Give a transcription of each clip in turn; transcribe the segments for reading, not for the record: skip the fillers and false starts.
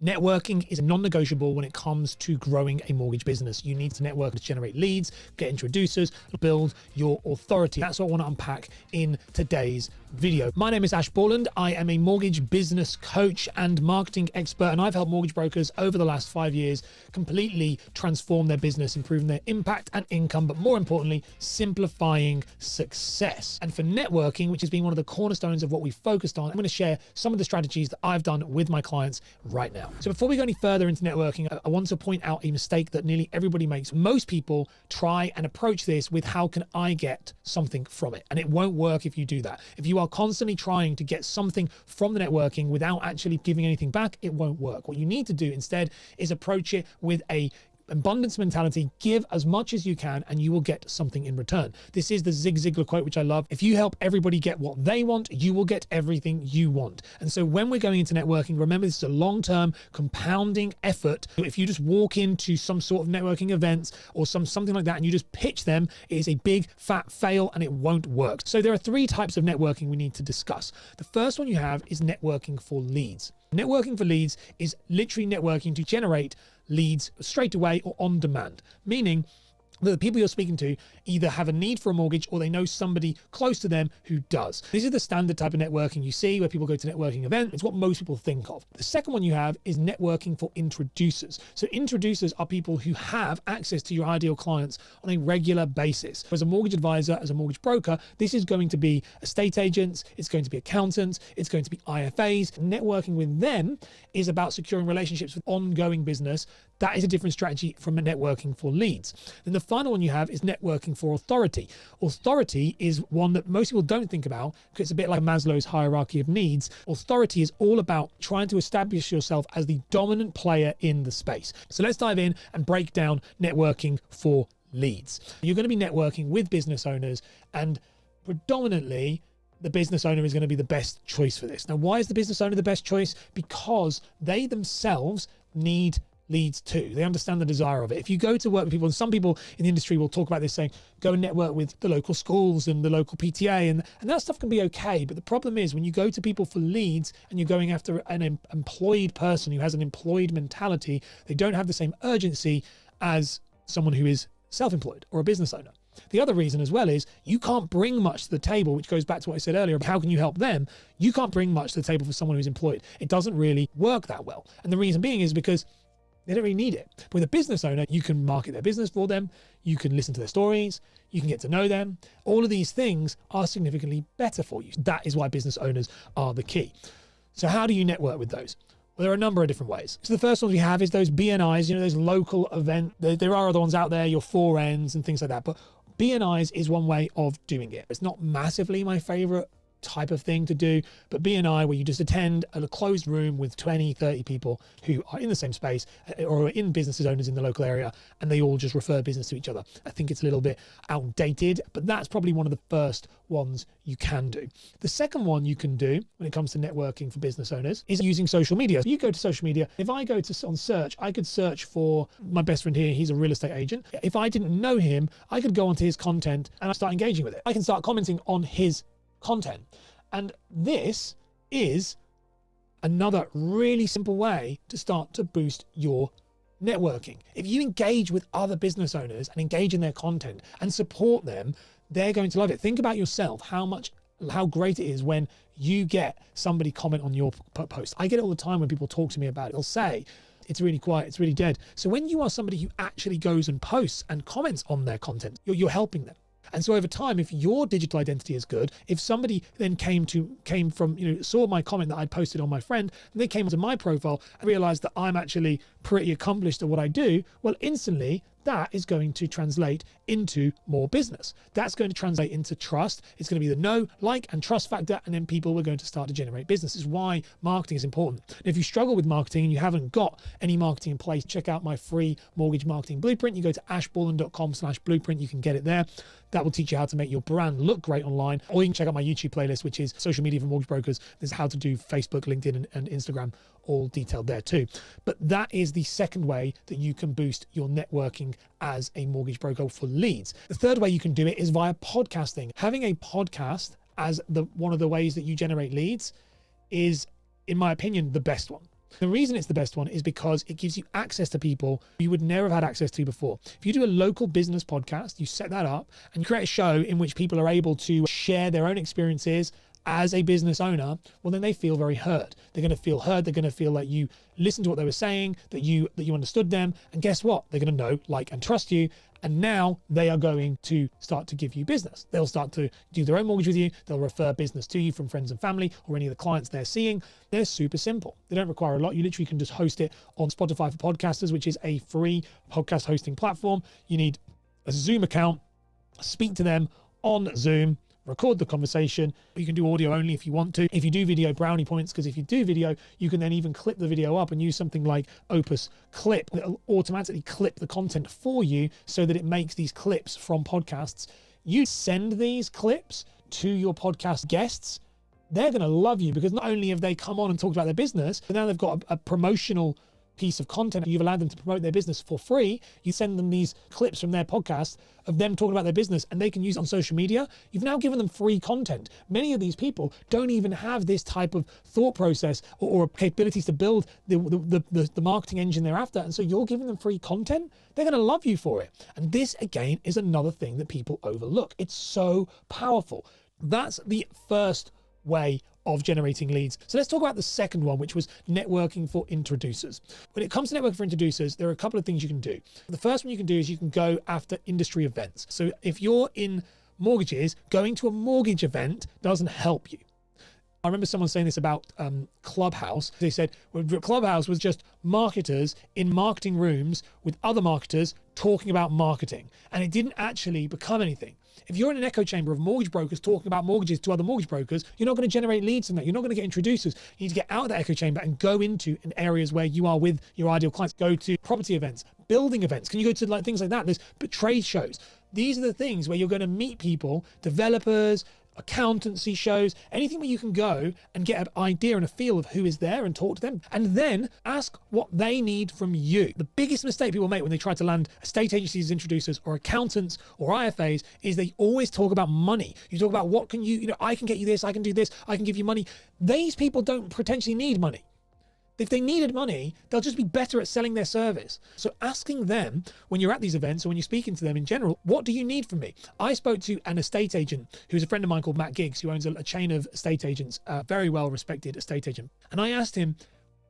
Networking is non-negotiable when it comes to growing a mortgage business. You need to network to generate leads, get introducers, build your authority. That's what I want to unpack in today's video. My name is Borland. I am a mortgage business coach and marketing expert, and I've helped mortgage brokers over the last 5 years completely transform their business, improving their impact and income, but more importantly, simplifying success. And for networking, which has been one of the cornerstones of what we focused on, I'm going to share some of the strategies that I've done with my clients right now. So before we go any further into networking, I want to point out a mistake that nearly everybody makes. Most people try and approach this with, how can I get something from it? And it won't work if you do that. If you are constantly trying to get something from the networking without actually giving anything back, it won't work. What you need to do instead is approach it with a abundance mentality. Give as much as you can and you will get something in return. This is the Zig Ziglar quote, which I love. If you help everybody get what they want, you will get everything you want. And so when we're going into networking, remember, this is a long-term compounding effort. If you just walk into some sort of networking events or something like that and you just pitch them, it is a big fat fail and it won't work. So there are 3 types of networking we need to discuss. The first one you have is networking for leads. Networking for leads is literally networking to generate leads straight away or on demand, meaning that the people you're speaking to either have a need for a mortgage or they know somebody close to them who does. This is the standard type of networking you see where people go to networking events. It's what most people think of. The second one you have is networking for introducers. So introducers are people who have access to your ideal clients on a regular basis. As a mortgage advisor, as a mortgage broker, this is going to be estate agents, it's going to be accountants, it's going to be IFAs. Networking with them is about securing relationships with ongoing business. That is a different strategy from a networking for leads. Then the final one you have is networking for authority. Authority is one that most people don't think about because it's a bit like Maslow's hierarchy of needs. Authority is all about trying to establish yourself as the dominant player in the space. So let's dive in and break down networking for leads. You're going to be networking with business owners, and predominantly the business owner is going to be the best choice for this. Now, why is the business owner the best choice? Because they themselves need leads too. They understand the desire of it. If you go to work with people, and some people in the industry will talk about this, saying, go and network with the local schools and the local PTA, and that stuff can be okay. But the problem is when you go to people for leads and you're going after an employed person who has an employed mentality, they don't have the same urgency as someone who is self-employed or a business owner. The other reason as well is you can't bring much to the table, which goes back to what I said earlier. How can you help them? You can't bring much to the table for someone who's employed. It doesn't really work that well. And the reason being is because they don't really need it. But with a business owner, you can market their business for them. You can listen to their stories. You can get to know them. All of these things are significantly better for you. That is why business owners are the key. So how do you network with those? Well, there are a number of different ways. So the first ones we have is those BNIs, those local events. There are other ones out there, your 4Ns and things like that. But BNIs is one way of doing it. It's not massively my favorite type of thing to do, but BNI, where you just attend a closed room with 20, 30 people who are in the same space or are in businesses owners in the local area, and they all just refer business to each other. I think it's a little bit outdated, but that's probably one of the first ones you can do. The second one you can do when it comes to networking for business owners is using social media. You go to social media. If I go to on search, I could search for my best friend here. He's a real estate agent. If I didn't know him, I could go onto his content and I start engaging with it. I can start commenting on his content. And this is another really simple way to start to boost your networking. If you engage with other business owners and engage in their content and support them, they're going to love it. Think about yourself, how great it is when you get somebody comment on your post. I get it all the time when people talk to me about it. They'll say, it's really quiet, it's really dead. So when you are somebody who actually goes and posts and comments on their content, you're helping them. And so over time, if your digital identity is good, if somebody then came from, saw my comment that I'd posted on my friend, and they came onto my profile and realized that I'm actually pretty accomplished at what I do, well, instantly that is going to translate into more business. That's going to translate into trust. It's going to be the know, like, and trust factor, and then people are going to start to generate business. This is why marketing is important. And if you struggle with marketing and you haven't got any marketing in place, check out my free mortgage marketing blueprint. You go to ashborland.com/blueprint. You can get it there. That will teach you how to make your brand look great online. Or you can check out my YouTube playlist, which is social media for mortgage brokers. There's how to do Facebook, LinkedIn, and Instagram, all detailed there too. But that is the second way that you can boost your networking as a mortgage broker for leads. The third way you can do it is via podcasting. Having a podcast as one of the ways that you generate leads is, in my opinion, the best one. The reason it's the best one is because it gives you access to people you would never have had access to before. If you do a local business podcast, you set that up and you create a show in which people are able to share their own experiences as a business owner, well, then they feel very heard. They're going to feel heard. They're going to feel like you listened to what they were saying, that you understood them. And guess what? They're going to know, like, and trust you. And now they are going to start to give you business. They'll start to do their own mortgage with you. They'll refer business to you from friends and family or any of the clients they're seeing. They're super simple. They don't require a lot. You literally can just host it on Spotify for Podcasters, which is a free podcast hosting platform. You need a Zoom account, speak to them on Zoom, record the conversation. You can do audio only if you want to. If you do video, brownie points, because if you do video, you can then even clip the video up and use something like Opus Clip that'll automatically clip the content for you so that it makes these clips from podcasts. You send these clips to your podcast guests. They're going to love you because not only have they come on and talked about their business, but now they've got a promotional piece of content. You've allowed them to promote their business for free. You send them these clips from their podcast of them talking about their business and they can use it on social media. You've now given them free content. Many of these people don't even have this type of thought process or capabilities to build the marketing engine they're after. And so you're giving them free content. They're going to love you for it. And this, again, is another thing that people overlook. It's so powerful. That's the first way of generating leads. So let's talk about the second one, which was networking for introducers. When it comes to networking for introducers, there are a couple of things you can do. The first one you can do is you can go after industry events. So if you're in mortgages, going to a mortgage event doesn't help you. I remember someone saying this about Clubhouse. They said Clubhouse was just marketers in marketing rooms with other marketers talking about marketing, and it didn't actually become anything. If you're in an echo chamber of mortgage brokers talking about mortgages to other mortgage brokers, you're not going to generate leads from that. You're not going to get introducers. You need to get out of that echo chamber and go into areas where you are with your ideal clients. Go to property events, building events. Can you go to things like that? There's trade shows. These are the things where you're going to meet people, developers, accountancy shows, anything where you can go and get an idea and a feel of who is there and talk to them, and then ask what they need from you. The biggest mistake people make when they try to land estate agencies as introducers or accountants or IFAs is they always talk about money. You talk about what can you I can get you this, I can do this, I can give you money. These people don't potentially need money. If they needed money, they'll just be better at selling their service. So asking them when you're at these events or when you're speaking to them in general, what do you need from me? I spoke to an estate agent who's a friend of mine called Matt Giggs, who owns a chain of estate agents, a very well-respected estate agent. And I asked him,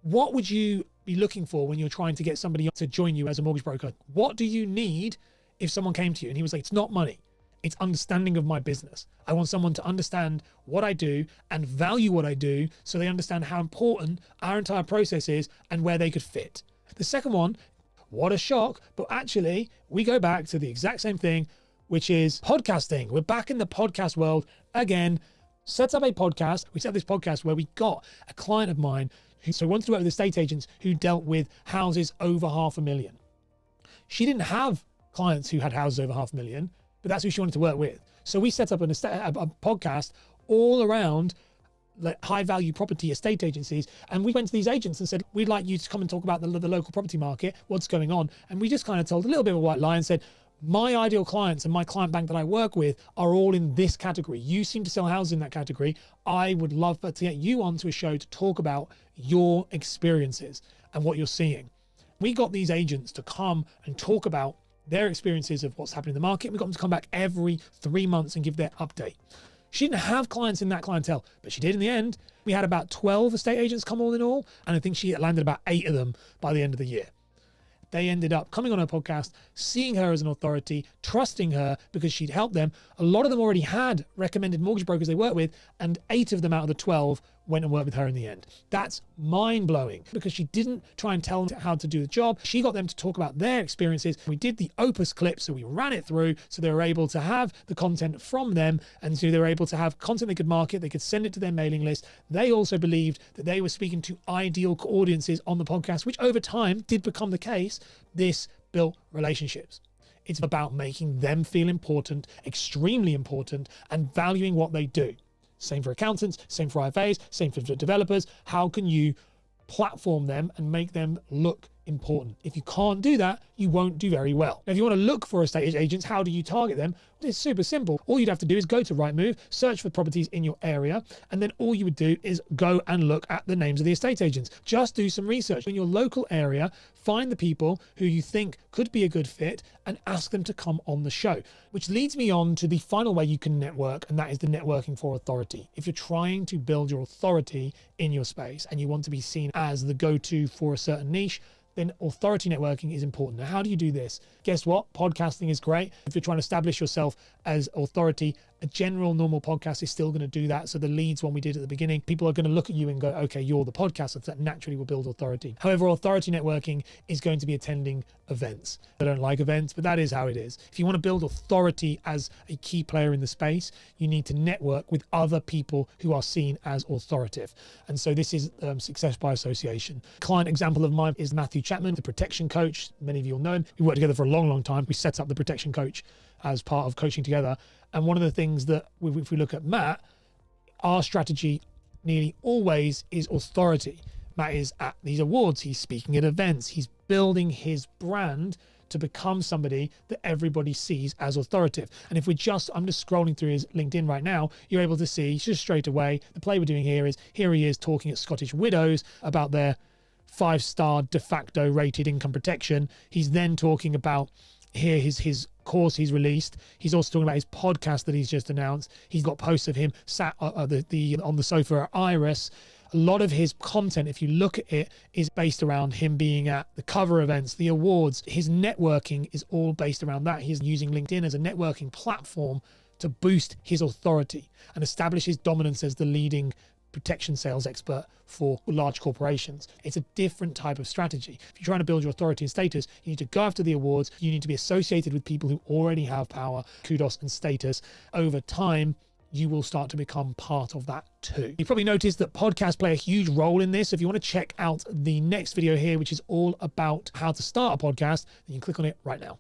what would you be looking for when you're trying to get somebody to join you as a mortgage broker? What do you need if someone came to you? And he was like, it's not money. It's understanding of my business. I want someone to understand what I do and value what I do so they understand how important our entire process is and where they could fit. The second one, what a shock, but actually we go back to the exact same thing, which is podcasting. We're back in the podcast world again. Set up a podcast. We set up this podcast where we got a client of mine who wanted to work with estate agents who dealt with houses over $500,000. She didn't have clients who had houses over $500,000. But that's who she wanted to work with. So we set up a podcast all around like high value property estate agencies. And we went to these agents and said, we'd like you to come and talk about the local property market, what's going on. And we just kind of told a little bit of a white lie and said, my ideal clients and my client bank that I work with are all in this category. You seem to sell houses in that category. I would love to get you onto a show to talk about your experiences and what you're seeing. We got these agents to come and talk about their experiences of what's happening in the market. We got them to come back every 3 months and give their update. She didn't have clients in that clientele, but she did in the end. We had about 12 estate agents come all in all, and I think she landed about 8 of them by the end of the year. They ended up coming on her podcast, seeing her as an authority, trusting her because she'd helped them. A lot of them already had recommended mortgage brokers they work with, and 8 of them out of the 12 went and worked with her in the end. That's mind-blowing because she didn't try and tell them how to do the job. She got them to talk about their experiences. We did the Opus clip, so we ran it through so they were able to have the content from them, and so they were able to have content they could market, they could send it to their mailing list. They also believed that they were speaking to ideal audiences on the podcast, which over time did become the case. This built relationships. It's about making them feel important, extremely important, and valuing what they do. Same for accountants, same for IFAs, same for developers. How can you platform them and make them look important. If you can't do that, you won't do very well. Now, if you want to look for estate agents, how do you target them? It's super simple. All you'd have to do is go to Rightmove, search for properties in your area, and then all you would do is go and look at the names of the estate agents. Just do some research in your local area, find the people who you think could be a good fit, and ask them to come on the show. Which leads me on to the final way you can network, and that is the networking for authority. If you're trying to build your authority in your space and you want to be seen as the go-to for a certain niche, then authority networking is important. Now, how do you do this? Guess what? Podcasting is great. If you're trying to establish yourself as authority, a general normal podcast is still going to do that. So the leads one we did at the beginning, people are going to look at you and go, okay, you're the podcaster. That naturally will build authority. However, authority networking is going to be attending events. I don't like events, but that is how it is. If you want to build authority as a key player in the space, you need to network with other people who are seen as authoritative. And so this is success by association. Client example of mine is Matthew Chapman, the protection coach. Many of you will know him. We worked together for a long, long time. We set up the protection coach as part of coaching together. And one of the things that, if we look at Matt, our strategy nearly always is authority. Matt is at these awards, he's speaking at events, he's building his brand to become somebody that everybody sees as authoritative. And if I'm just scrolling through his LinkedIn right now, you're able to see just straight away, the play we're doing here he is talking at Scottish Widows about their 5-star de facto rated income protection. He's then talking about here his course he's released. He's also talking about his podcast that he's just announced. He's got posts of him sat on the sofa at Iris. A lot of his content, if you look at it, is based around him being at the cover events, the awards. His networking is all based around that. He's using LinkedIn as a networking platform to boost his authority and establish his dominance as the leading protection sales expert for large corporations. It's a different type of strategy. If you're trying to build your authority and status, you need to go after the awards. You need to be associated with people who already have power, kudos, and status. Over time, you will start to become part of that too. You probably noticed that podcasts play a huge role in this. If you want to check out the next video here, which is all about how to start a podcast, then you can click on it right now.